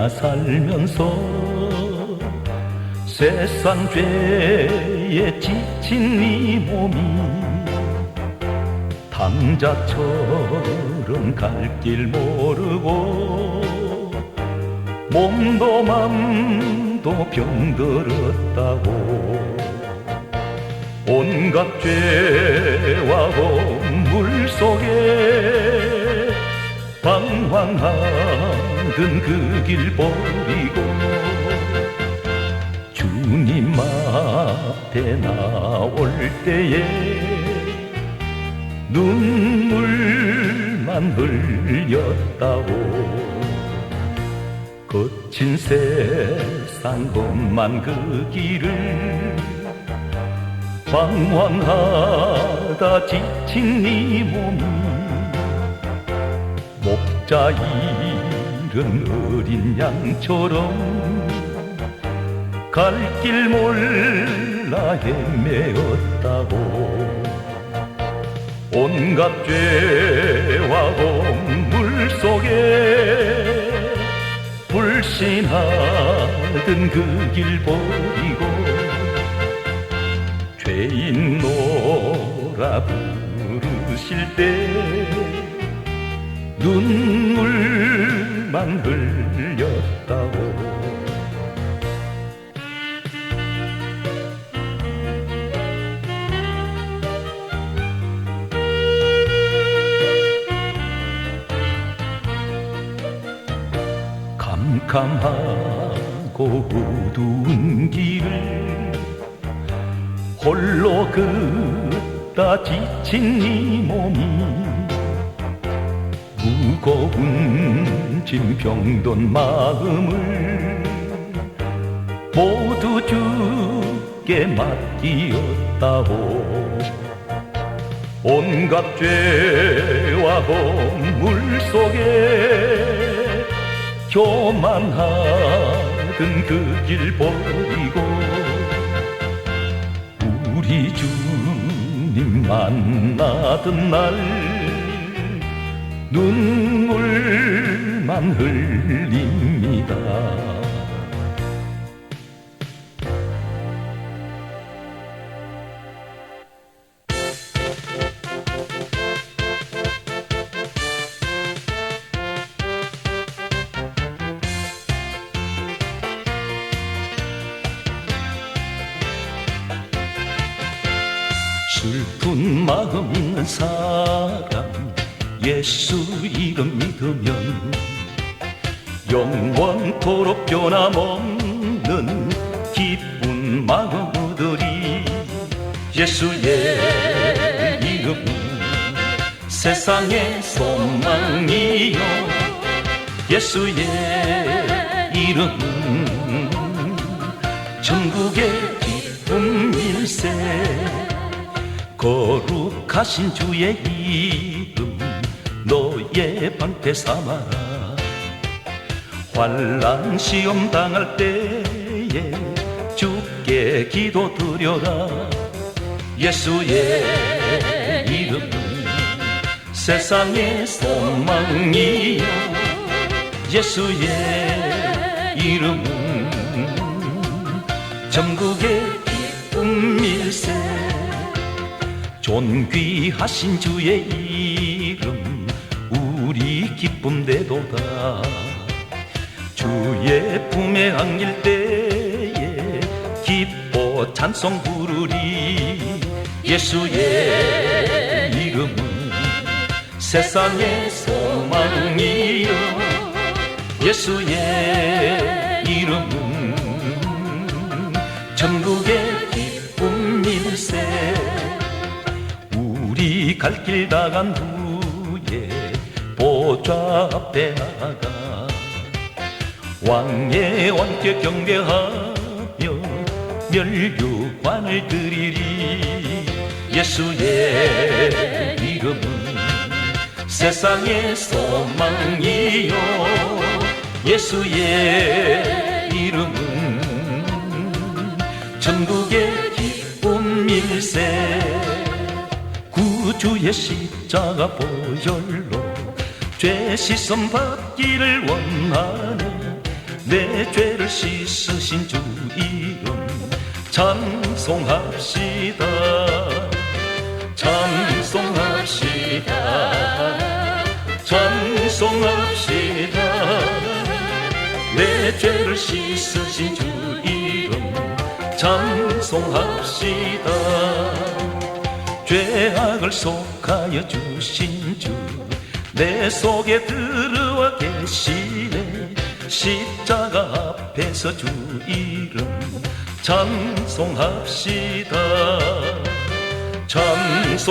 내가 살면서 세상 죄에 지친 네 몸이 탕자처럼 갈 길 모르고 몸도 맘도 병들었다고 온갖 죄와 허물 속에 방황하던 그 길 버리고 주님 앞에 나올 때에 눈물만 흘렸다고 거친 세상 험한 그 길을 방황하다 지친 네 몸이 목자 잃은 어린 양처럼 갈 길 몰라 헤매었다고 온갖 죄와 허물 속에 불신하던 그 길 버리고 죄인 노라 부르실 때 눈물만 흘렸다고 캄캄하고 어두운 길을 홀로 걷다 지친 네 몸이 무거운 짐 병든 마음을 모두 주께 맡기었다고 온갖 죄와 허물 속에 교만하던 그 길 버리고 우리 주님 만나던 날 눈물만 흘립니다. 슬픈 마음 있는 사람 예수 이름 믿으면 영원토록 변함없는 기쁜 마음 얻으리 예수의 이름은 세상의 소망이요 예수의 이름은 천국의 기쁨일세 거룩하신 주의 이름 너의 방패 삼아라 환난 시험 당할 때에 주께 기도드려라 예수의 이름은 세상의 소망이요 예수의 이름은 전국의 기쁨일세 존귀하신 주의 이름 우리 기쁨 되도다 주의 품에 안길 때에 기뻐 찬송 부르리 예수의 이름은 세상의 소망이요 예수의 이름은 전국의 기쁨일세 우리 갈 길 다 간 후에 보좌 앞에 나가 왕의 왕께 경배하며 멸류관을 드리리 예수의 이름은 세상의 소망이요 예수의 이름은 전국의 기쁨일세 구주의 십자가 보혈로 죄 씻음 받기를 원하네 내 죄를 씻으신 주 이름 찬송합시다. 찬송합시다. 찬송합시다. 내 죄를 씻으신 주 이름 찬송합시다. 죄악을 속하여 주신 주 내 속에 들어와 계시네. 십자가 앞에서 주 이름 찬송합시다. 찬송합시다.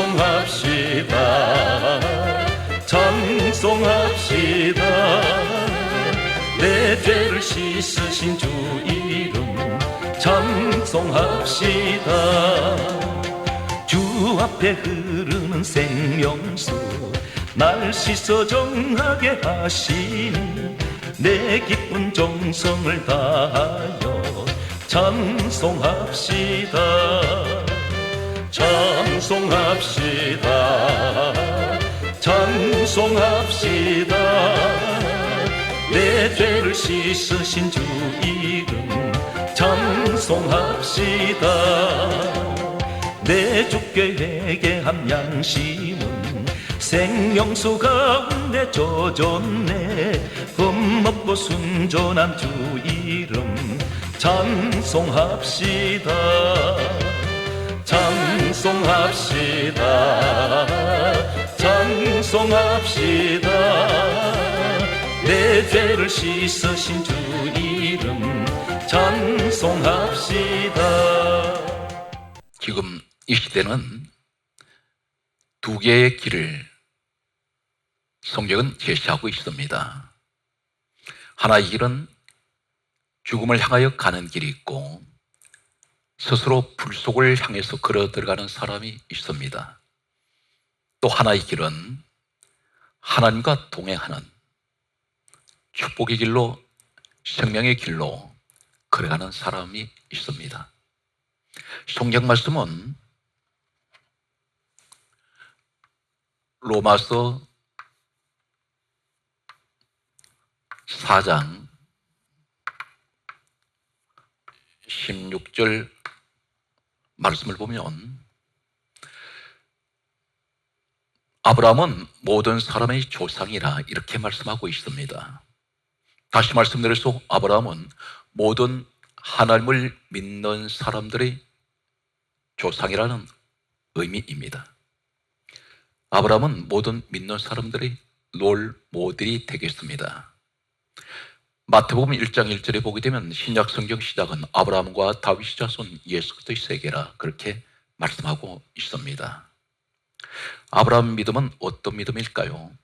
찬송합시다. 내 죄를 씻으신 주 이름 찬송합시다. 주 앞에 흐르는 생명수 날 씻어 정하게 하시니 내 기쁜 정성을 다하여 찬송합시다. 찬송합시다. 찬송합시다. 내 죄를 씻으신 주 이름 찬송합시다. 내 주께 회개한 양심은 생명수 가운데 젖었네. 흠없고 순전한 주 이름 찬송합시다. 찬송합시다. 찬송합시다. 내 죄를 씻으신 주 이름 찬송합시다. 지금 이 시대는 두 개의 길을 성경은 제시하고 있습니다. 하나의 길은 죽음을 향하여 가는 길이 있고 스스로 불 속을 향해서 걸어 들어가는 사람이 있습니다. 또 하나의 길은 하나님과 동행하는 축복의 길로, 생명의 길로 걸어가는 사람이 있습니다. 성경 말씀은 로마서 4장 16절 말씀을 보면 아브라함은 모든 사람의 조상이라 이렇게 말씀하고 있습니다. 다시 말씀드려서 아브라함은 모든 하나님을 믿는 사람들의 조상이라는 의미입니다. 아브라함은 모든 믿는 사람들의 롤 모델이 되겠습니다. 마태복음 1장 1절에 보게 되면 신약 성경 시작은 아브라함과 다윗의 자손 예수 그리스도의 세계라 그렇게 말씀하고 있습니다. 아브라함 믿음은 어떤 믿음일까요?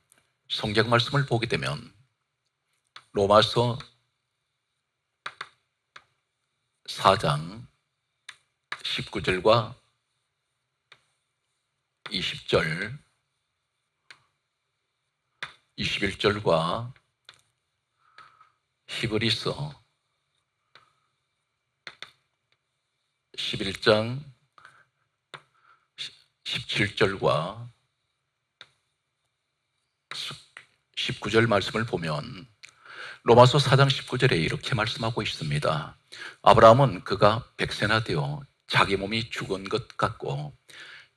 성경 말씀을 보게 되면 로마서 4장 19절과 20절 21절과 히브리서 11장 17절과 19절 말씀을 보면 로마서 4장 19절에 이렇게 말씀하고 있습니다. 아브라함은 그가 백세나 되어 자기 몸이 죽은 것 같고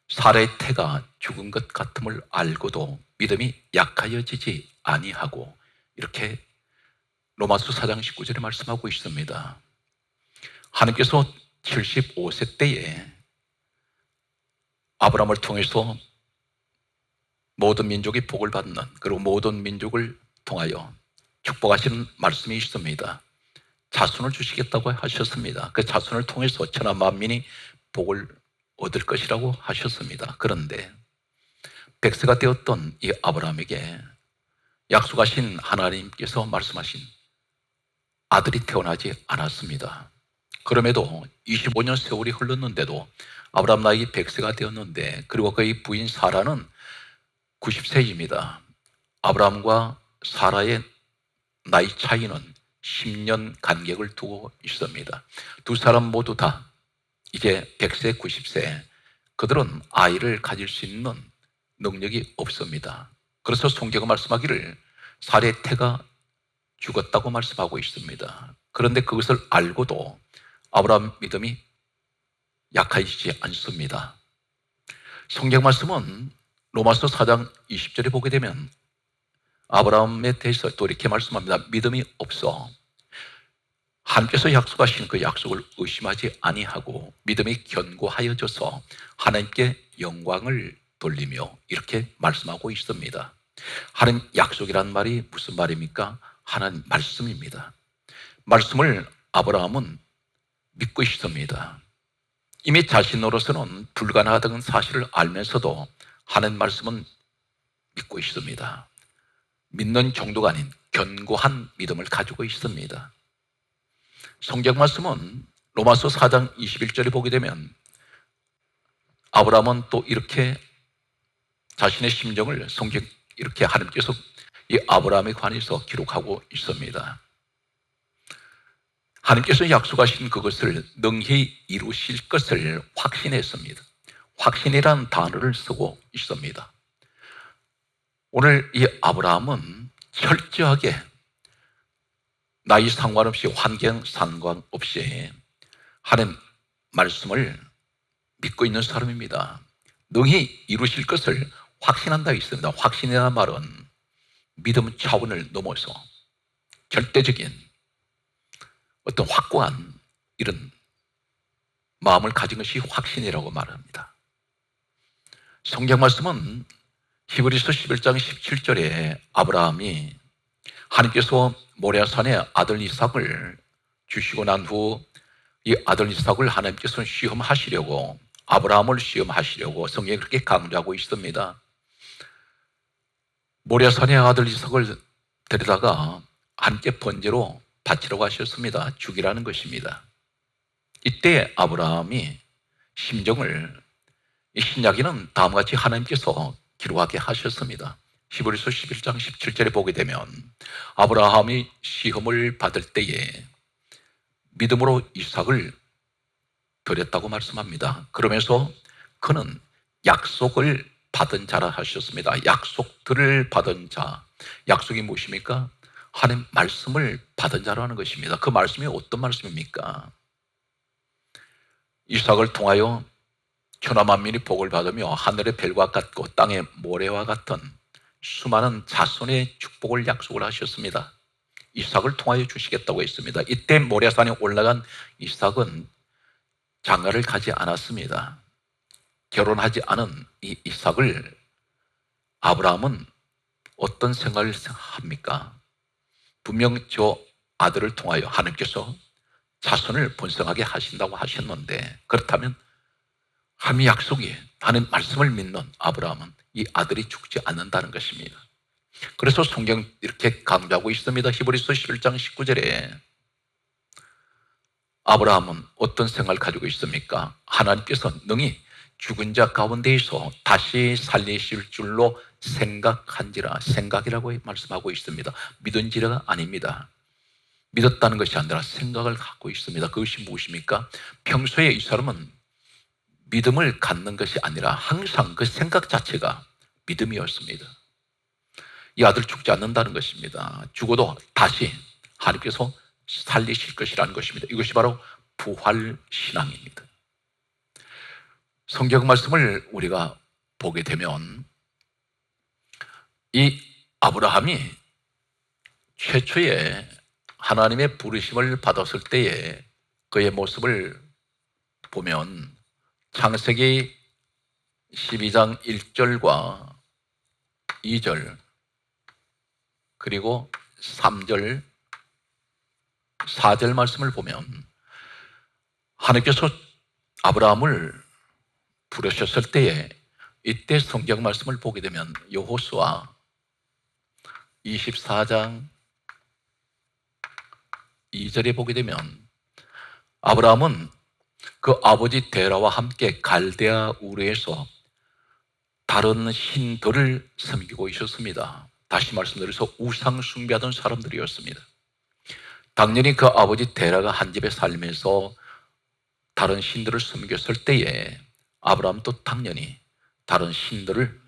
사라의 태가 죽은 것 같음을 알고도 믿음이 약하여지지 아니하고 이렇게 로마서 4장 19절에 말씀하고 있습니다. 하나님께서 75세 때에 아브라함을 통해서 모든 민족이 복을 받는, 그리고 모든 민족을 통하여 축복하시는 말씀이 있습니다. 자손을 주시겠다고 하셨습니다. 그 자손을 통해서 천하 만민이 복을 얻을 것이라고 하셨습니다. 그런데 백세가 되었던 이 아브라함에게 약속하신 하나님께서 말씀하신 아들이 태어나지 않았습니다. 그럼에도 25년 세월이 흘렀는데도 아브라함 나이 100세가 되었는데, 그리고 그의 부인 사라는 90세입니다. 아브라함과 사라의 나이 차이는 10년 간격을 두고 있습니다. 두 사람 모두 다 이제 100세, 90세, 그들은 아이를 가질 수 있는 능력이 없습니다. 그래서 성경은 말씀하기를 사라의 태가 죽었다고 말씀하고 있습니다. 그런데 그것을 알고도 아브라함 믿음이 약해지지 않습니다. 성경 말씀은 로마서 4장 20절에 보게 되면 아브라함에 대해서 또 이렇게 말씀합니다. 믿음이 없어 하나님께서 약속하신 그 약속을 의심하지 아니하고 믿음이 견고하여져서 하나님께 영광을 돌리며 이렇게 말씀하고 있습니다. 하나님 약속이란 말이 무슨 말입니까? 하나님 말씀입니다. 말씀을 아브라함은 믿고 있습니다. 이미 자신으로서는 불가능하다는 사실을 알면서도 하나님 말씀은 믿고 있습니다. 믿는 정도가 아닌 견고한 믿음을 가지고 있습니다. 성경 말씀은 로마서 4장 21절에 보게 되면 아브라함은 또 이렇게 자신의 심정을 성경 이렇게 하나님께서 이 아브라함에 관해서 기록하고 있습니다. 하나님께서 약속하신 그것을 능히 이루실 것을 확신했습니다. 확신이라는 단어를 쓰고 있습니다. 오늘 이 아브라함은 철저하게 나이 상관없이 환경 상관없이 하나님 말씀을 믿고 있는 사람입니다. 능히 이루실 것을 확신한다 있습니다. 확신이라는 말은 믿음 차원을 넘어서 절대적인 어떤 확고한 이런 마음을 가진 것이 확신이라고 말합니다. 성경 말씀은 히브리서 11장 17절에 아브라함이 하나님께서 모리아산에 아들 이삭을 주시고 난 후 이 아들 이삭을 하나님께서 시험하시려고 아브라함을 시험하시려고 성경에 그렇게 강조하고 있습니다. 모리아산에 아들 이삭을 데려다가 하나님께 번제로 바치라고 하셨습니다. 죽이라는 것입니다. 이때 아브라함이 심정을 이 신약에는 다음과 같이 하나님께서 기록하게 하셨습니다. 히브리서 11장 17절에 보게 되면 아브라함이 시험을 받을 때에 믿음으로 이삭을 드렸다고 말씀합니다. 그러면서 그는 약속을 받은 자라 하셨습니다. 약속들을 받은 자. 약속이 무엇입니까? 하나님 말씀을 받은 자라는 것입니다. 그 말씀이 어떤 말씀입니까? 이삭을 통하여 천하 만민이 복을 받으며 하늘의 별과 같고 땅의 모래와 같은 수많은 자손의 축복을 약속을 하셨습니다. 이삭을 통하여 주시겠다고 했습니다. 이때 모리아산에 올라간 이삭은 장가를 가지 않았습니다. 결혼하지 않은 이 이삭을 아브라함은 어떤 생각을 합니까? 분명 저 아들을 통하여 하나님께서 자손을 번성하게 하신다고 하셨는데 그렇다면 하나님의 약속이 하나님 말씀을 믿는 아브라함은 이 아들이 죽지 않는다는 것입니다. 그래서 성경 이렇게 강조하고 있습니다. 히브리서 11장 19절에 아브라함은 어떤 생각을 가지고 있습니까? 하나님께서 능히 죽은 자 가운데에서 다시 살리실 줄로 생각한지라. 생각이라고 말씀하고 있습니다. 믿은지라가 아닙니다. 믿었다는 것이 아니라 생각을 갖고 있습니다. 그것이 무엇입니까? 평소에 이 사람은 믿음을 갖는 것이 아니라 항상 그 생각 자체가 믿음이었습니다. 이 아들 죽지 않는다는 것입니다. 죽어도 다시 하나님께서 살리실 것이라는 것입니다. 이것이 바로 부활신앙입니다. 성경 말씀을 우리가 보게 되면 이 아브라함이 최초에 하나님의 부르심을 받았을 때에 그의 모습을 보면 창세기 12장 1절과 2절 그리고 3절 4절 말씀을 보면 하나님께서 아브라함을 부르셨을 때에 이때 성경 말씀을 보게 되면 여호수아 24장 2절에 보게 되면 아브라함은 그 아버지 데라와 함께 갈대아 우르에서 다른 신들을 섬기고 있었습니다. 다시 말씀드려서 우상 숭배하던 사람들이었습니다. 당연히 그 아버지 데라가 한 집에 살면서 다른 신들을 섬겼을 때에 아브라함도 당연히 다른 신들을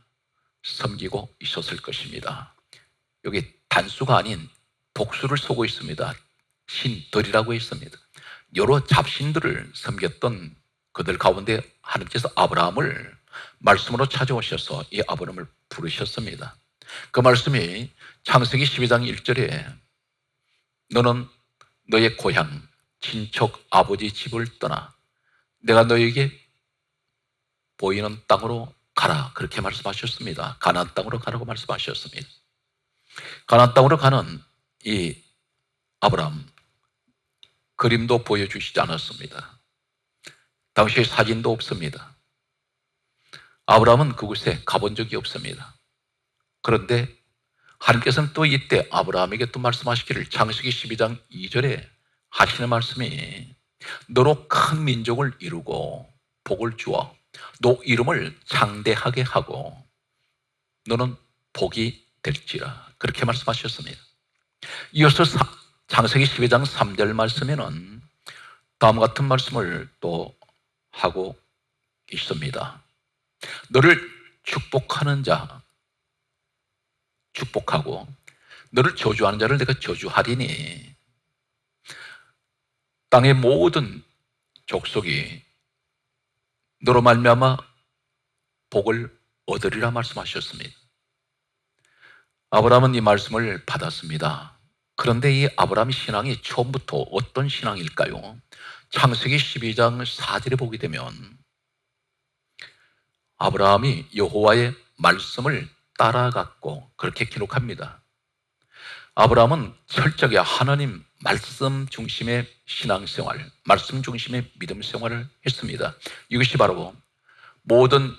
섬기고 있었을 것입니다. 여기 단수가 아닌 복수를 쏘고 있습니다. 신들이라고 있습니다. 여러 잡신들을 섬겼던 그들 가운데 하나님께서 아브라함을 말씀으로 찾아오셔서 이 아브라함을 부르셨습니다. 그 말씀이 창세기 12장 1절에 너는 너의 고향, 친척, 아버지 집을 떠나 내가 너에게 보이는 땅으로 가라, 그렇게 말씀하셨습니다. 가나안 땅으로 가라고 말씀하셨습니다. 가나안 땅으로 가는 이 아브라함, 그림도 보여주시지 않았습니다. 당시에 사진도 없습니다. 아브라함은 그곳에 가본 적이 없습니다. 그런데 하나님께서는 또 이때 아브라함에게 또 말씀하시기를 창세기 12장 2절에 하시는 말씀이 너로 큰 민족을 이루고 복을 주어 너 이름을 창대하게 하고 너는 복이 될지라, 그렇게 말씀하셨습니다. 이어서 창세기 12장 3절 말씀에는 다음과 같은 말씀을 또 하고 있습니다. 너를 축복하는 자 축복하고 너를 저주하는 자를 내가 저주하리니 땅의 모든 족속이 너로 말미암아 복을 얻으리라 말씀하셨습니다. 아브라함은 이 말씀을 받았습니다. 그런데 이 아브라함의 신앙이 처음부터 어떤 신앙일까요? 창세기 12장 4절에 보게 되면 아브라함이 여호와의 말씀을 따라갔고, 그렇게 기록합니다. 아브라함은 철저하게 하나님 말씀 중심의 신앙생활, 말씀 중심의 믿음 생활을 했습니다. 이것이 바로 모든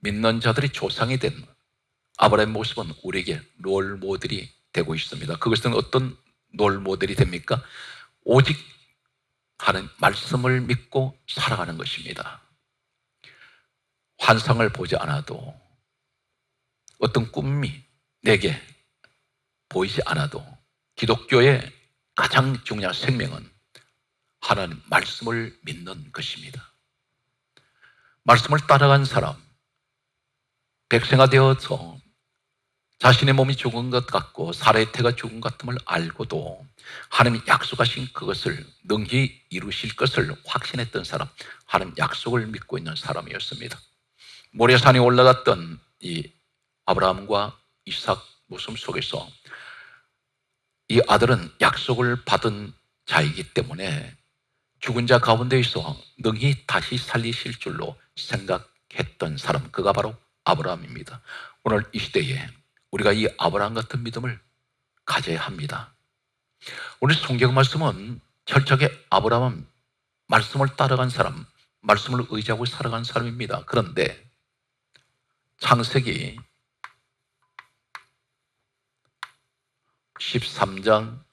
믿는 자들의 조상이 된 아브라함의 모습은 우리에게 롤 모델이 되고 있습니다. 그것은 어떤 롤 모델이 됩니까? 오직 하는 말씀을 믿고 살아가는 것입니다. 환상을 보지 않아도, 어떤 꿈이 내게 보이지 않아도 기독교의 가장 중요한 생명은 하나님 말씀을 믿는 것입니다. 말씀을 따라간 사람, 백세가 되어서 자신의 몸이 죽은 것 같고 살의 태가 죽은 것 같음을 알고도 하나님이 약속하신 그것을 능히 이루실 것을 확신했던 사람, 하나님 약속을 믿고 있는 사람이었습니다. 모래산에 올라갔던 이 아브라함과 이삭 모습 속에서 이 아들은 약속을 받은 자이기 때문에 죽은 자 가운데에서 능히 다시 살리실 줄로 생각했던 사람, 그가 바로 아브라함입니다. 오늘 이 시대에 우리가 이 아브라함 같은 믿음을 가져야 합니다. 오늘 성경 말씀은 철저하게 아브라함은 말씀을 따라간 사람, 말씀을 의지하고 살아간 사람입니다. 그런데 창세기 13장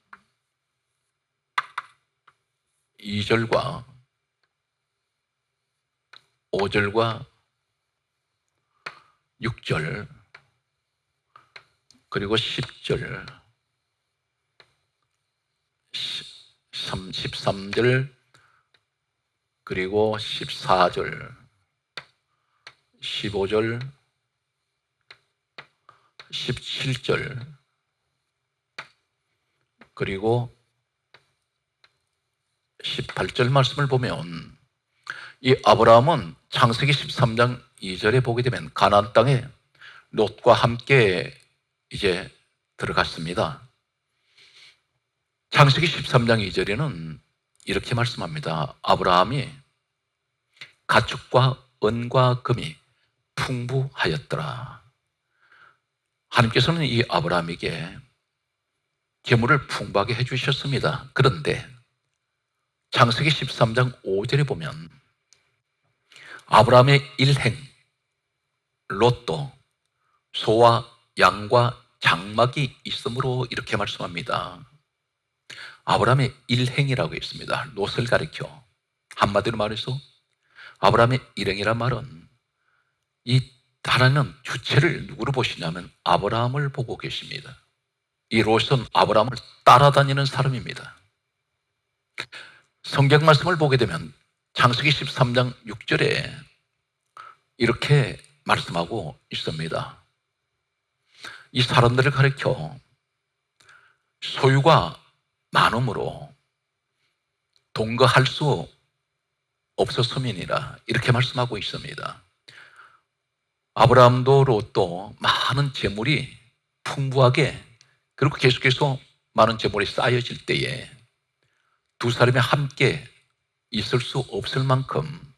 2절과 5절과 6절 그리고 10절 13절 그리고 14절 15절 17절 그리고 18절 말씀을 보면 이 아브라함은 창세기 13장 2절에 보게 되면 가나안 땅에 롯과 함께 이제 들어갔습니다. 창세기 13장 2절에는 이렇게 말씀합니다. 아브라함이 가축과 은과 금이 풍부하였더라. 하나님께서는 이 아브라함에게 재물을 풍부하게 해주셨습니다. 그런데 창세기 13장 5절에 보면 아브라함의 일행 롯도 소와 양과 장막이 있으므로 이렇게 말씀합니다. 아브라함의 일행이라고 했습니다. 롯을 가리켜, 한마디로 말해서 아브라함의 일행이란 말은 이 하나님은 주체를 누구로 보시냐면 아브라함을 보고 계십니다. 이 롯은 아브라함을 따라다니는 사람입니다. 성경 말씀을 보게 되면 창세기 13장 6절에 이렇게 말씀하고 있습니다. 이 사람들을 가리켜 소유가 많음으로 동거할 수 없었음이니라 이렇게 말씀하고 있습니다. 아브라함도 롯도 많은 재물이 풍부하게 그리고 계속해서 많은 재물이 쌓여질 때에 두 사람이 함께 있을 수 없을 만큼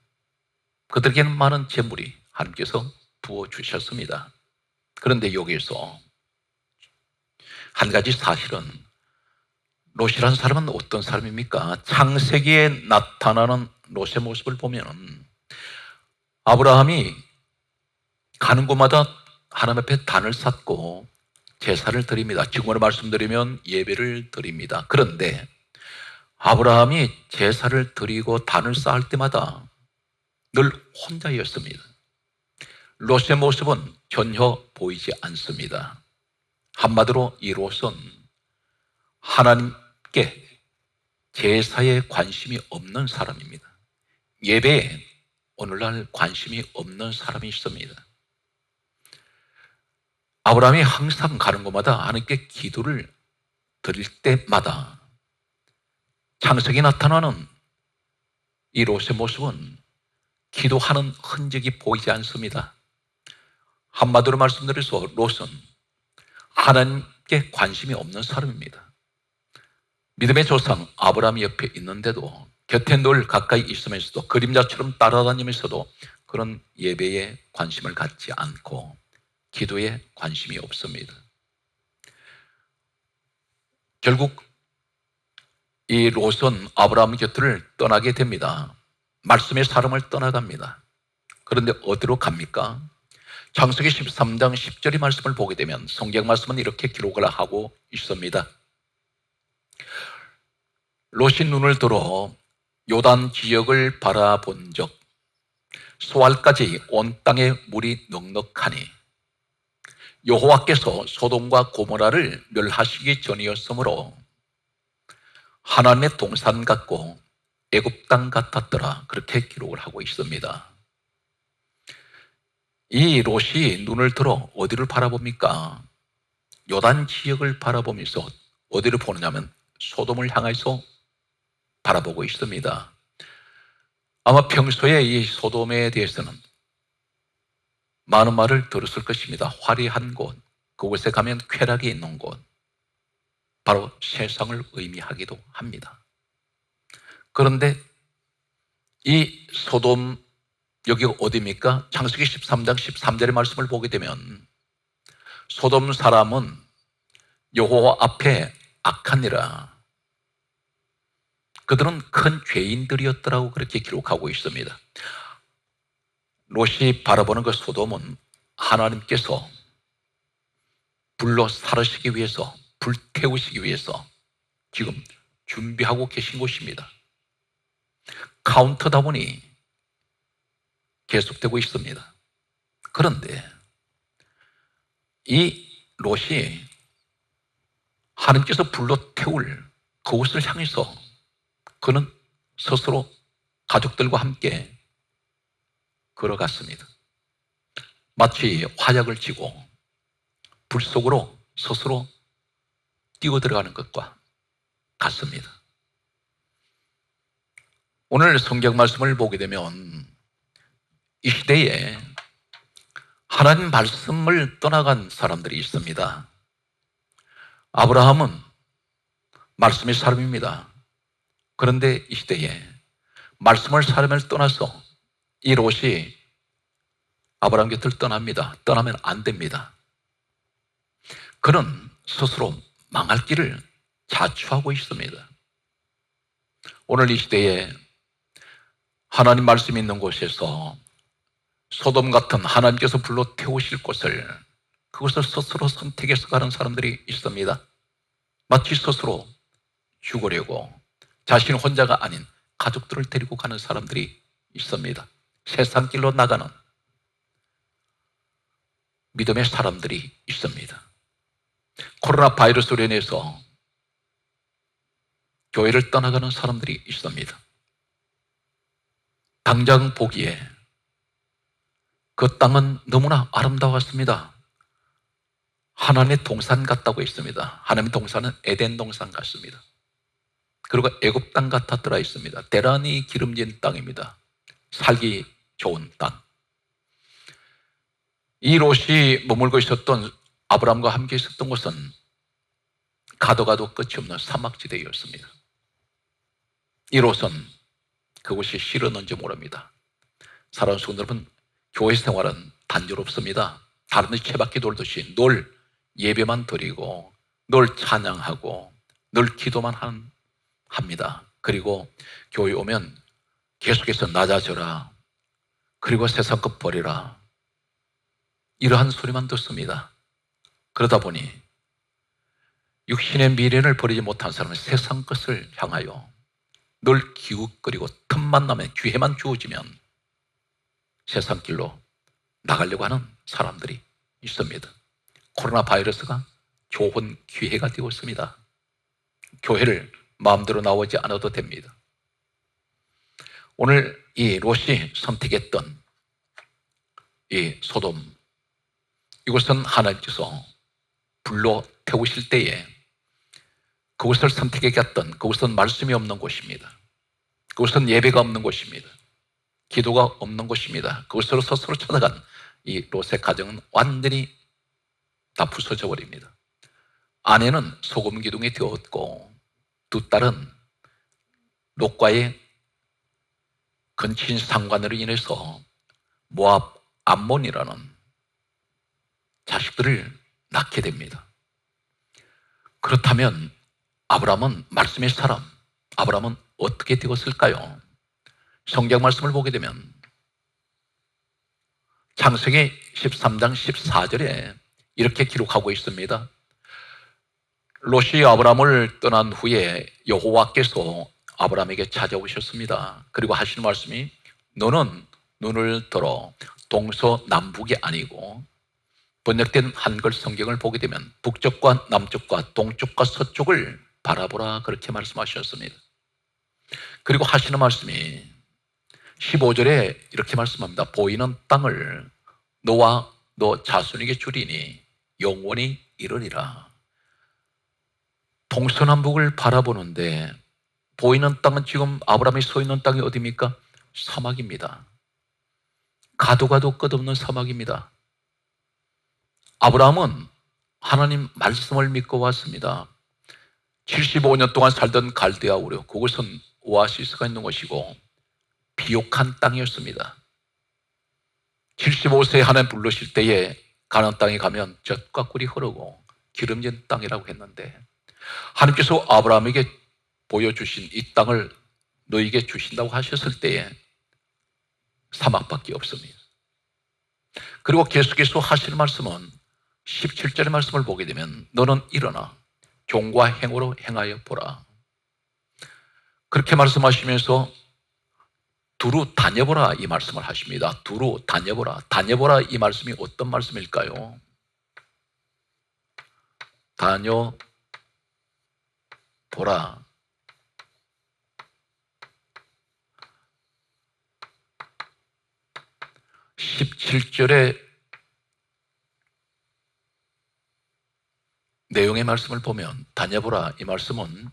그들에게는 많은 재물이 하나님께서 부어주셨습니다. 그런데 여기에서 한 가지 사실은 롯이라는 사람은 어떤 사람입니까? 창세기에 나타나는 롯의 모습을 보면 아브라함이 가는 곳마다 하나님 앞에 단을 쌓고 제사를 드립니다. 지금으로 말씀드리면 예배를 드립니다. 그런데 아브라함이 제사를 드리고 단을 쌓을 때마다 늘 혼자였습니다. 롯의 모습은 전혀 보이지 않습니다. 한마디로 이 롯은 하나님께 제사에 관심이 없는 사람입니다. 예배에 오늘날 관심이 없는 사람이 있습니다. 아브라함이 항상 가는 곳마다 하나님께 기도를 드릴 때마다 창세기에 나타나는 이 롯의 모습은 기도하는 흔적이 보이지 않습니다. 한마디로 말씀드려서 롯은 하나님께 관심이 없는 사람입니다. 믿음의 조상 아브라함 옆에 있는데도 곁에 늘 가까이 있으면서도 그림자처럼 따라다니면서도 그런 예배에 관심을 갖지 않고 기도에 관심이 없습니다. 결국 이 롯은 아브라함 곁을 떠나게 됩니다. 말씀의 사람을 떠나갑니다. 그런데 어디로 갑니까? 창세기 13장 10절의 말씀을 보게 되면 성경 말씀은 이렇게 기록을 하고 있습니다. 롯이 눈을 들어 요단 지역을 바라본 적 소알까지 온 땅에 물이 넉넉하니 여호와께서 소돔과 고모라를 멸하시기 전이었으므로 하나님의 동산 같고 애굽 땅 같았더라. 그렇게 기록을 하고 있습니다. 이 롯이 눈을 들어 어디를 바라봅니까? 요단 지역을 바라보면서 어디를 보느냐면 소돔을 향해서 바라보고 있습니다. 아마 평소에 이 소돔에 대해서는 많은 말을 들었을 것입니다. 화려한 곳, 그곳에 가면 쾌락이 있는 곳, 바로 세상을 의미하기도 합니다. 그런데 이 소돔 여기가 어디입니까? 창세기 13장 13절의 말씀을 보게 되면 소돔 사람은 여호와 앞에 악하니라. 그들은 큰 죄인들이었더라고 그렇게 기록하고 있습니다. 롯이 바라보는 그 소돔은 하나님께서 불로 사르시기 위해서, 불태우시기 위해서 지금 준비하고 계신 곳입니다. 카운트다운이 계속되고 있습니다. 그런데 이 롯이 하나님께서 불로 태울 그곳을 향해서 그는 스스로 가족들과 함께 걸어갔습니다. 마치 화약을 쥐고 불 속으로 스스로 뛰어 들어가는 것과 같습니다. 오늘 성경 말씀을 보게 되면 이 시대에 하나님 말씀을 떠나간 사람들이 있습니다. 아브라함은 말씀의 사람입니다. 그런데 이 시대에 말씀을 사람을 떠나서 이 롯이 아브라함 곁을 떠납니다. 떠나면 안 됩니다. 그는 스스로 망할 길을 자초하고 있습니다. 오늘 이 시대에 하나님 말씀이 있는 곳에서 소돔 같은 하나님께서 불로 태우실 곳을 그것을 스스로 선택해서 가는 사람들이 있습니다. 마치 스스로 죽으려고 자신 혼자가 아닌 가족들을 데리고 가는 사람들이 있습니다. 세상 길로 나가는 믿음의 사람들이 있습니다. 코로나 바이러스로 인해서 교회를 떠나가는 사람들이 있습니다. 당장 보기에 그 땅은 너무나 아름다웠습니다. 하나님의 동산 같다고 했습니다. 하나님의 동산은 에덴 동산 같습니다. 그리고 애굽 땅 같았더라 있습니다. 대란이 기름진 땅입니다. 살기 좋은 땅. 이 롯이 머물고 있었던, 아브라함과 함께 있었던 곳은 가도 가도 끝이 없는 사막지대였습니다. 이 롯은 그곳이 싫었는지 모릅니다. 사랑하는 성도 여러분, 교회 생활은 단조롭습니다. 다른 데 채바퀴 돌듯이 늘 예배만 드리고 늘 찬양하고 늘 기도만 합니다. 그리고 교회 오면 계속해서 낮아져라, 그리고 세상 것 버리라, 이러한 소리만 듣습니다. 그러다 보니 육신의 미련을 버리지 못한 사람은 세상 것을 향하여 늘 기웃거리고 틈만 나면, 기회만 주어지면 세상 길로 나가려고 하는 사람들이 있습니다. 코로나 바이러스가 좋은 기회가 되고 있습니다. 교회를 마음대로 나오지 않아도 됩니다. 오늘 이 롯이 선택했던 이 소돔, 이곳은 하나님께서 불로 태우실 때에 그곳을 선택했던, 그곳은 말씀이 없는 곳입니다. 그곳은 예배가 없는 곳입니다. 기도가 없는 곳입니다. 그곳으로 스스로 찾아간 이 롯의 가정은 완전히 다 부서져 버립니다. 아내는 소금 기둥이 되었고, 두 딸은 롯과의 근친 상관으로 인해서 모압 암몬이라는 자식들을 낳게 됩니다. 그렇다면 아브라함은, 말씀의 사람 아브라함은 어떻게 되었을까요? 성경 말씀을 보게 되면 창세기 13장 14절에 이렇게 기록하고 있습니다. 롯이 아브라함을 떠난 후에 여호와께서 아브라함에게 찾아오셨습니다. 그리고 하시는 말씀이, 너는 눈을 들어 동서남북이 아니고, 번역된 한글 성경을 보게 되면 북쪽과 남쪽과 동쪽과 서쪽을 바라보라, 그렇게 말씀하셨습니다. 그리고 하시는 말씀이 15절에 이렇게 말씀합니다. 보이는 땅을 너와 너 자손에게 주리니 영원히 이르리라. 동서남북을 바라보는데 보이는 땅은, 지금 아브라함이 서 있는 땅이 어디입니까? 사막입니다. 가도 가도 끝없는 사막입니다. 아브라함은 하나님 말씀을 믿고 왔습니다. 75년 동안 살던 갈대아 우르, 그곳은 오아시스가 있는 곳이고 비옥한 땅이었습니다. 75세에 하나님 부르실 때에 가나안 땅에 가면 젖과 꿀이 흐르고 기름진 땅이라고 했는데, 하나님께서 아브라함에게 보여주신 이 땅을 너에게 주신다고 하셨을 때에 사막밖에 없습니다. 그리고 계속해서 하시는 말씀은 17절의 말씀을 보게 되면, 너는 일어나 종과 행으로 행하여 보라, 그렇게 말씀하시면서 두루 다녀보라, 이 말씀을 하십니다. 두루 다녀보라. 다녀보라, 이 말씀이 어떤 말씀일까요? 다녀보라. 17절의 내용의 말씀을 보면, 다녀보라, 이 말씀은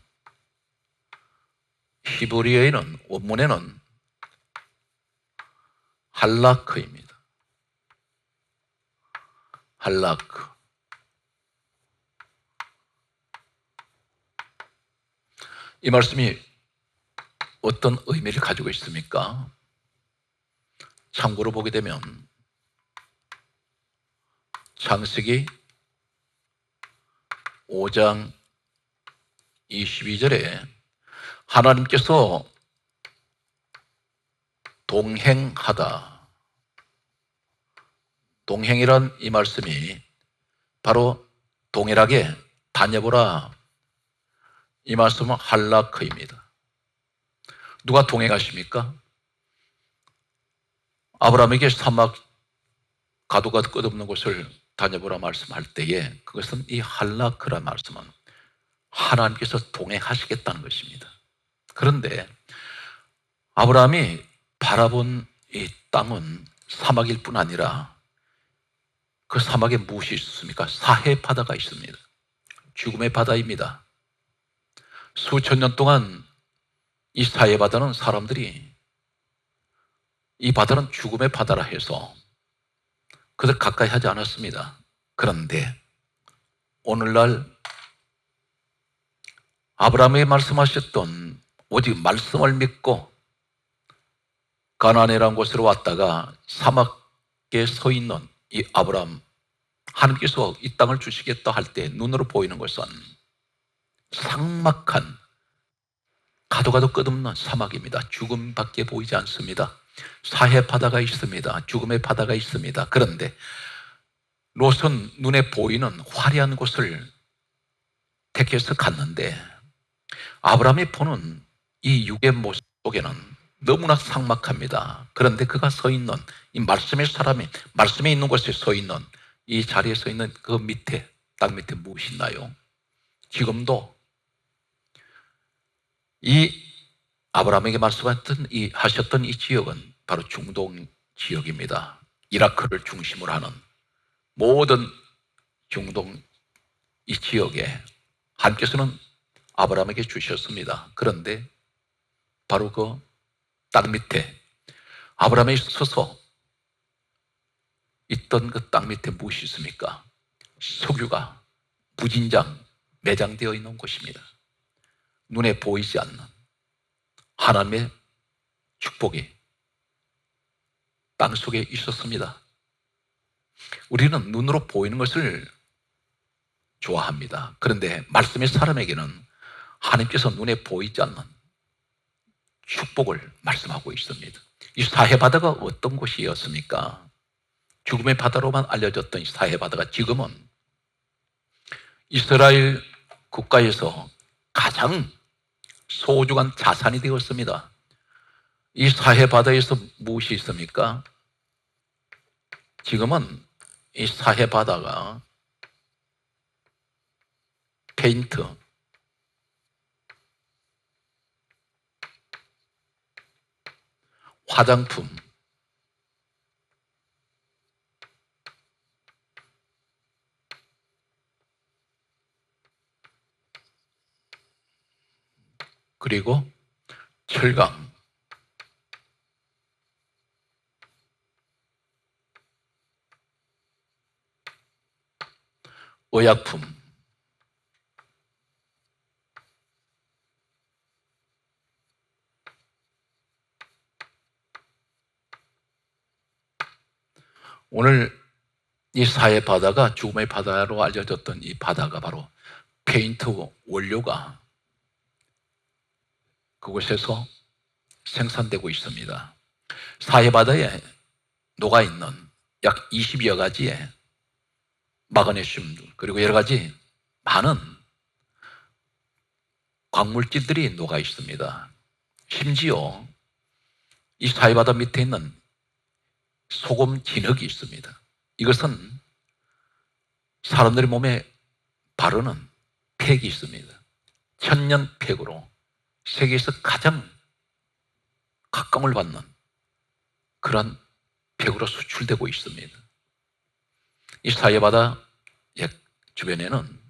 히브리어에는, 원문에는 할라크입니다. 할라크. 이 말씀이 어떤 의미를 가지고 있습니까? 참고로 보게 되면 창세기 5장 22절에 하나님께서 동행하다, 동행이란 이 말씀이 바로 동일하게 다녀보라, 이 말씀은 할라크입니다. 누가 동행하십니까? 아브라함에게 사막 가도가 끝없는 곳을 다녀보라 말씀할 때에, 그것은 이 할라크란 말씀은 하나님께서 동행하시겠다는 것입니다. 그런데 아브라함이 바라본 이 땅은 사막일 뿐 아니라 그 사막에 무엇이 있었습니까? 사해 바다가 있습니다. 죽음의 바다입니다. 수천 년 동안 이 사해 바다는 사람들이 이 바다는 죽음의 바다라 해서 그들 가까이 하지 않았습니다. 그런데 오늘날 아브라함이 말씀하셨던 오직 말씀을 믿고 가나안이라는 곳으로 왔다가 사막에 서 있는 이 아브라함, 하나님께서 이 땅을 주시겠다 할 때 눈으로 보이는 것은 삭막한 가도 가도 끝없는 사막입니다. 죽음밖에 보이지 않습니다. 사해 바다가 있습니다. 죽음의 바다가 있습니다. 그런데 롯은 눈에 보이는 화려한 곳을 택해서 갔는데 아브라함이 보는 이 육의 모습 속에는 너무나 삭막합니다. 그런데 그가 서 있는 이 말씀의 사람이 말씀에 있는 곳에 서 있는 이 자리에 서 있는 그 밑에 땅 밑에 무엇이 있나요? 지금도 이 아브라함에게 하셨던 이 지역은 바로 중동 지역입니다. 이라크를 중심으로 하는 모든 중동 이 지역에 하나님께서는 아브라함에게 주셨습니다. 그런데 바로 그 땅 밑에 아브라함이 서서 있던 그 땅 밑에 무엇이 있습니까? 석유가 무진장 매장되어 있는 곳입니다. 눈에 보이지 않는 하나님의 축복이 땅 속에 있었습니다. 우리는 눈으로 보이는 것을 좋아합니다. 그런데 말씀의 사람에게는 하나님께서 눈에 보이지 않는 축복을 말씀하고 있습니다. 이 사해바다가 어떤 곳이었습니까? 죽음의 바다로만 알려졌던 이 사해바다가 지금은 이스라엘 국가에서 가장 소중한 자산이 되었습니다. 이 사해바다에서 무엇이 있습니까? 지금은 이 사해바다가 페인트, 화장품, 그리고 철강, 의약품, 오늘 이 사해 바다가 죽음의 바다로 알려졌던 이 바다가 바로 페인트 원료가 그곳에서 생산되고 있습니다. 사해 바다에 녹아있는 약 20여 가지의 마그네슘 그리고 여러 가지 많은 광물질들이 녹아 있습니다. 심지어 이 사해 바다 밑에 있는 소금 진흙이 있습니다. 이것은 사람들의 몸에 바르는 팩이 있습니다. 천년팩으로 세계에서 가장 각광을 받는 그런 팩으로 수출되고 있습니다. 이 사해바다 주변에는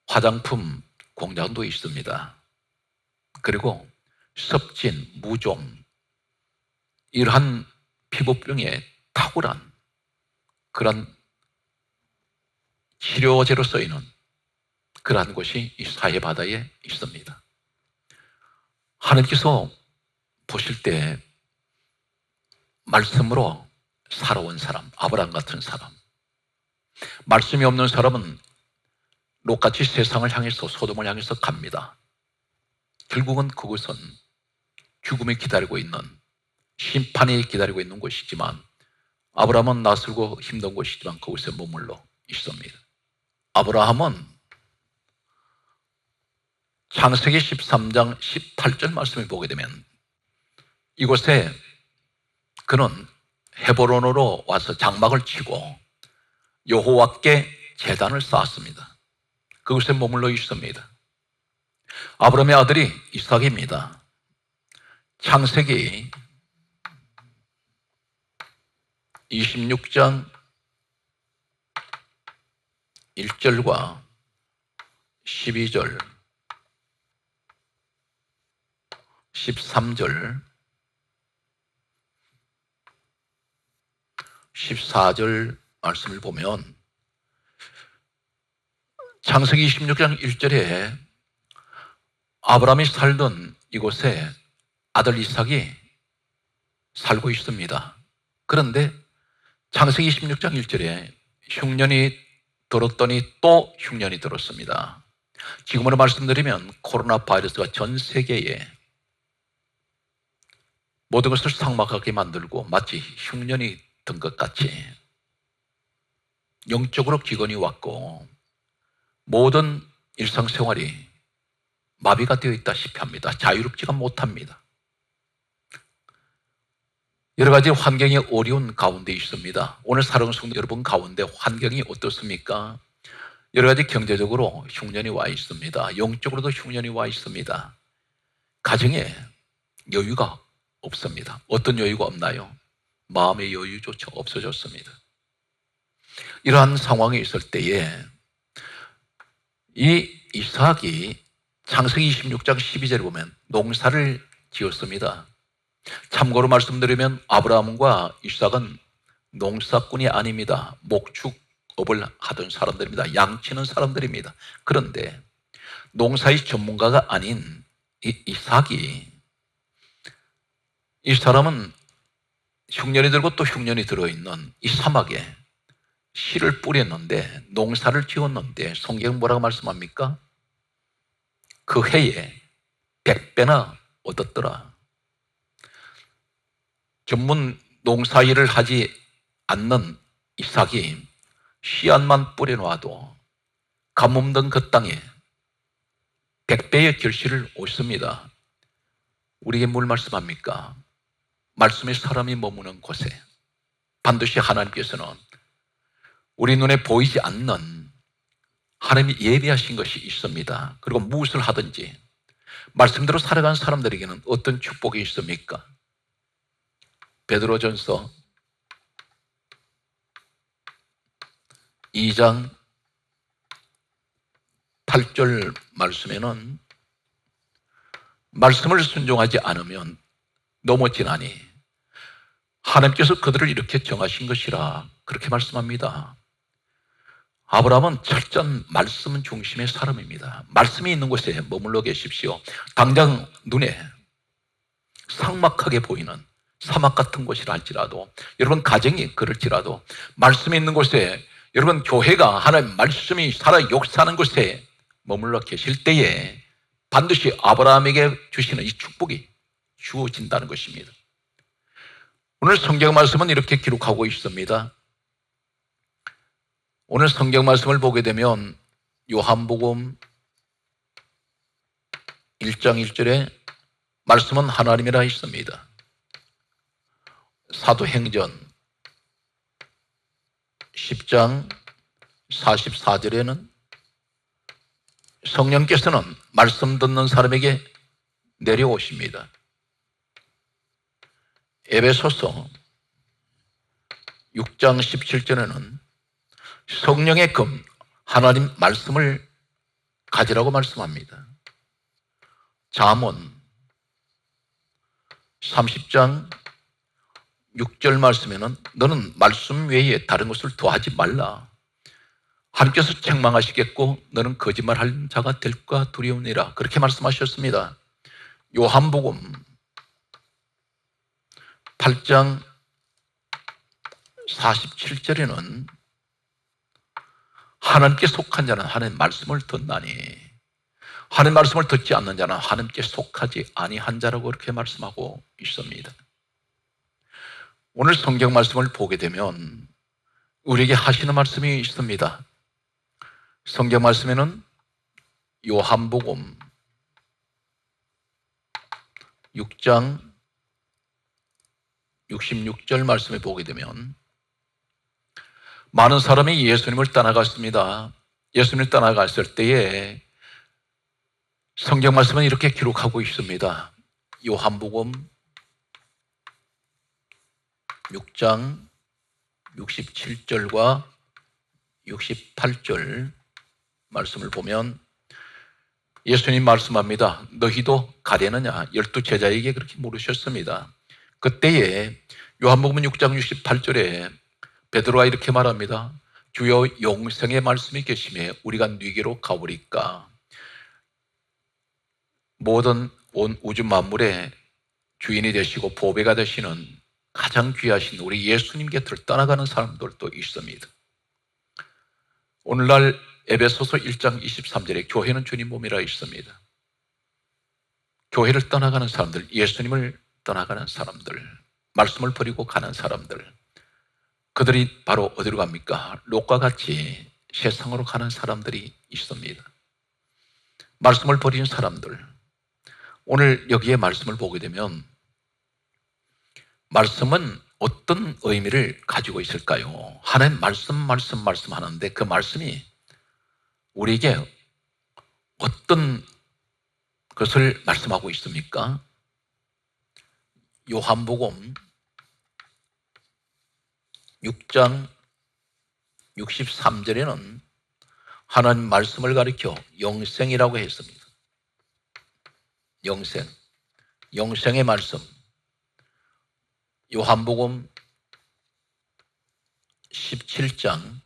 화장품 공장도 있습니다. 그리고 섭진, 무좀 이러한 피부병에 탁월한 그런 치료제로 쓰이는 그러한 곳이 이 사해바다에 있습니다. 하나님께서 보실 때 말씀으로 살아온 사람, 아브라함 같은 사람, 말씀이 없는 사람은 롯같이 세상을 향해서 소돔을 향해서 갑니다. 결국은 그것은 죽음이 기다리고 있는, 심판이 기다리고 있는 곳이지만 아브라함은 낯설고 힘든 곳이지만 그곳에 머물러 있습니다. 아브라함은 창세기 13장 18절 말씀을 보게 되면 이곳에 그는 헤브론으로 와서 장막을 치고 여호와께 제단을 쌓았습니다. 그곳에 머물러 있습니다. 아브라함의 아들이 이삭입니다. 창세기 26장 1절과 12절, 13절, 14절 말씀을 보면 창세기 26장 1절에 아브라함이 살던 이곳에 아들 이삭이 살고 있습니다. 그런데 창세기 26장 1절에 흉년이 들었더니 또 흉년이 들었습니다. 지금으로 말씀드리면 코로나 바이러스가 전 세계에 모든 것을 삭막하게 만들고 마치 흉년이 든 것 같이 영적으로 기근이 왔고 모든 일상생활이 마비가 되어 있다시피 합니다. 자유롭지가 못합니다. 여러 가지 환경이 어려운 가운데 있습니다. 오늘 사랑하는 성도 여러분 가운데 환경이 어떻습니까? 여러 가지 경제적으로 흉년이 와 있습니다. 영적으로도 흉년이 와 있습니다. 가정에 여유가 없습니다. 어떤 여유가 없나요? 마음의 여유조차 없어졌습니다. 이러한 상황에 있을 때에 이 이삭이 창세기 26장 12절에 보면 농사를 지었습니다. 참고로 말씀드리면 아브라함과 이삭은 농사꾼이 아닙니다. 목축업을 하던 사람들입니다. 양치는 사람들입니다. 그런데 농사의 전문가가 아닌 이삭이, 이 사람은 흉년이 들고 또 흉년이 들어있는 이 사막에 씨를 뿌렸는데 농사를 지었는데 성경 뭐라고 말씀합니까? 그 해에 100배나 얻었더라. 전문 농사일을 하지 않는 이삭이 씨앗만 뿌려놔도 가뭄든 그 땅에 100배의 결실을 얻습니다. 우리에게 뭘 말씀합니까? 말씀의 사람이 머무는 곳에 반드시 하나님께서는 우리 눈에 보이지 않는 하나님이 예비하신 것이 있습니다. 그리고 무엇을 하든지 말씀대로 살아가는 사람들에게는 어떤 축복이 있습니까? 베드로전서 2장 8절 말씀에는 말씀을 순종하지 않으면 넘어지나니 하나님께서 그들을 이렇게 정하신 것이라 그렇게 말씀합니다. 아브라함은 철저한 말씀 중심의 사람입니다. 말씀이 있는 곳에 머물러 계십시오. 당장 눈에 삭막하게 보이는 사막 같은 곳이라 할지라도, 여러분 가정이 그럴지라도 말씀이 있는 곳에, 여러분 교회가 하나님 말씀이 살아 역사하는 곳에 머물러 계실 때에 반드시 아브라함에게 주시는 이 축복이 주어진다는 것입니다. 오늘 성경 말씀은 이렇게 기록하고 있습니다. 오늘 성경 말씀을 보게 되면 요한복음 1장 1절에 말씀은 하나님이라 있습니다. 사도행전 10장 44절에는 성령께서는 말씀 듣는 사람에게 내려오십니다. 에베소서 6장 17절에는 성령의 금, 하나님 말씀을 가지라고 말씀합니다. 잠언 30장 6절 말씀에는 너는 말씀 외에 다른 것을 더하지 말라. 하나님께서 책망하시겠고 너는 거짓말하는 자가 될까 두려우니라. 그렇게 말씀하셨습니다. 요한복음 8장 47절에는 하나님께 속한 자는 하나님의 말씀을 듣나니 하나님의 말씀을 듣지 않는 자는 하나님께 속하지 아니한 자라고 그렇게 말씀하고 있습니다. 오늘 성경 말씀을 보게 되면 우리에게 하시는 말씀이 있습니다. 성경 말씀에는 요한복음 6장 66절 말씀에 보게 되면 많은 사람이 예수님을 떠나갔습니다. 예수님을 떠나갔을 때에 성경 말씀은 이렇게 기록하고 있습니다. 요한복음 6장 67절과 68절 말씀을 보면 예수님 말씀합니다. 너희도 가려느냐? 12제자에게 그렇게 물으셨습니다. 그때에 요한복음 6장 68절에 베드로가 이렇게 말합니다. 주여, 영생의 말씀이 계심에 우리가 네게로 가오리까? 모든 온 우주 만물의 주인이 되시고 보배가 되시는 가장 귀하신 우리 예수님 곁을 떠나가는 사람들도 있습니다. 오늘날 에베소서 1장 23절에 교회는 주님 몸이라 있습니다. 교회를 떠나가는 사람들, 예수님을 떠나가는 사람들, 말씀을 버리고 가는 사람들, 그들이 바로 어디로 갑니까? 롯과 같이 세상으로 가는 사람들이 있습니다. 말씀을 버린 사람들, 오늘 여기에 말씀을 보게 되면 말씀은 어떤 의미를 가지고 있을까요? 하나님 말씀 하는데 그 말씀이 우리에게 어떤 것을 말씀하고 있습니까? 요한복음 6장 63절에는 하나님 말씀을 가리켜 영생이라고 했습니다. 영생의 말씀. 요한복음 17장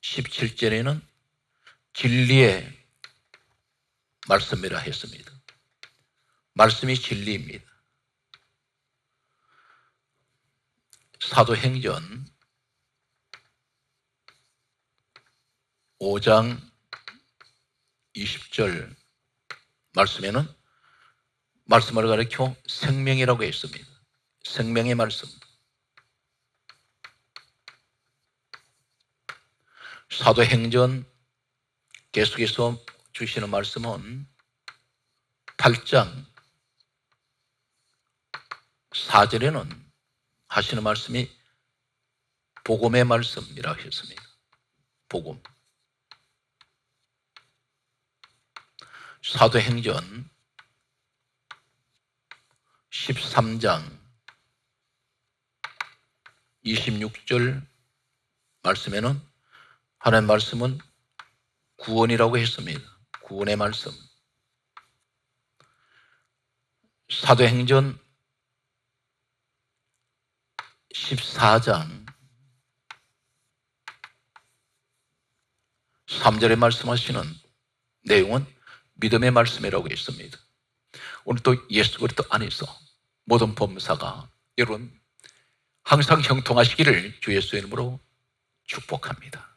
17절에는 진리의 말씀이라 했습니다. 말씀이 진리입니다. 사도행전 5장 20절 말씀에는 말씀을 가리켜 생명이라고 했습니다. 생명의 말씀. 사도행전 계속해서 주시는 말씀은 8장 4절에는 하시는 말씀이 복음의 말씀이라고 했습니다. 복음. 사도행전 13장 26절 말씀에는 하나님 말씀은 구원이라고 했습니다. 구원의 말씀. 사도행전 14장 3절에 말씀하시는 내용은 믿음의 말씀이라고 했습니다. 오늘 또 예수 그리스도 안에서 모든 범사가 여러분 항상 형통하시기를 주 예수의 이름으로 축복합니다.